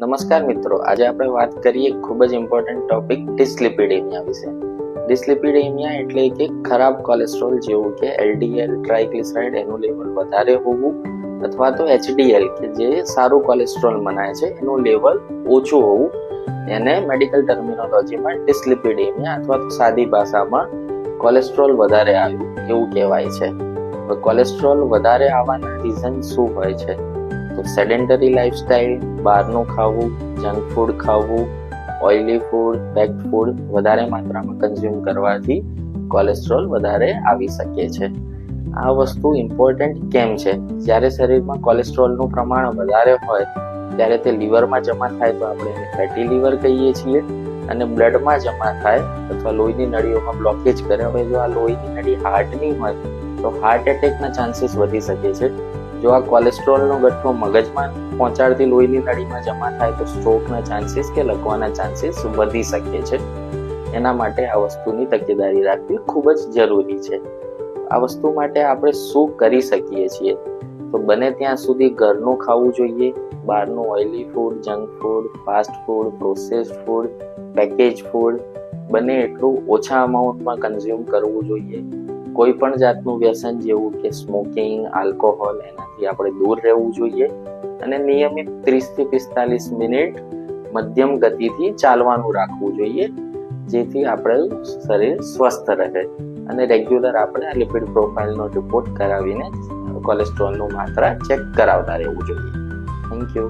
નમસ્કાર મિત્રો, આજે આપણે વાત કરીએ ખૂબ જ ઇમ્પોર્ટન્ટ ટોપિક ડિસ્લિપિડેમિયા વિશે. ડિસ્લિપિડેમિયા એટલે કે ખરાબ કોલેસ્ટ્રોલ જેવું કે એલડીએલ, ટ્રાઇગ્લિસરાઇડ એનું લેવલ વધારે હોવું અથવા તો એચડીએલ કે જે સારું કોલેસ્ટ્રોલ મનાય છે એનું લેવલ ઓછું હોવું, એને મેડિકલ ટર્મિનોલોજીમાં ડિસ્લિપિડેમિયા અથવા તો સાદી ભાષામાં કોલેસ્ટ્રોલ વધારે આવ્યું એવું કહેવાય છે. તો કોલેસ્ટ્રોલ વધારે આવવાના રીઝન શું હોય છે? તો સેડેન્ટરી લાઇફસ્ટાઇલ, બહારનું ખાવું, જંક ફૂડ ખાવું, ઓઇલી ફૂડ, પેક્ડ ફૂડ વધારે માત્રામાં કન્ઝ્યુમ કરવાથી કોલેસ્ટ્રોલ વધારે આવી શકે છે. આ વસ્તુ ઇમ્પોર્ટન્ટ કેમ છે? જ્યારે શરીરમાં કોલેસ્ટ્રોલનું પ્રમાણ વધારે હોય ત્યારે તે લીવરમાં જમા થાય તો આપણે એને ફેટી લીવર કહીએ છીએ, અને બ્લડમાં જમા થાય અથવા લોહીની નળીઓમાં બ્લોકેજ કરે. હવે જો આ લોહીની નળી હાર્ટની હોય તો હાર્ટ એટેકના ચાન્સીસ વધી શકે છે. જો આ કોલેસ્ટ્રોલનો ગઠ્ઠો મગજમાં પહોંચાડતી લોહીની નળીમાં જમા થાય તો સ્ટ્રોકના ચાન્સીસ કે લકવાના ચાન્સીસ વધી શકે છે. એના માટે આ વસ્તુની તકેદારી રાખવી ખૂબ જ જરૂરી છે. આ વસ્તુ માટે આપણે શું કરી શકીએ છીએ? તો બને ત્યાં સુધી ઘરનું ખાવું જોઈએ. બહારનું oily food, junk food, fast food, processed food, package food બને એટલું ઓછા અમાઉન્ટમાં કન્ઝ્યુમ કરવું જોઈએ. કોઈ પણ જાતનું વ્યસન જેવું કે સ્મોકિંગ, આલ્કોહોલ એનાથી આપણે દૂર રહેવું જોઈએ, અને નિયમિત 30 થી 45 મિનિટ મધ્યમ ગતિથી ચાલવાનું રાખવું જોઈએ, જેથી આપણું શરીર સ્વસ્થ રહે. અને રેગ્યુલર આપણે આ લિપિડ પ્રોફાઇલનો રિપોર્ટ કરાવીને કોલેસ્ટ્રોલનું માત્રા ચેક કરાવતા રહેવું જોઈએ. Thank you.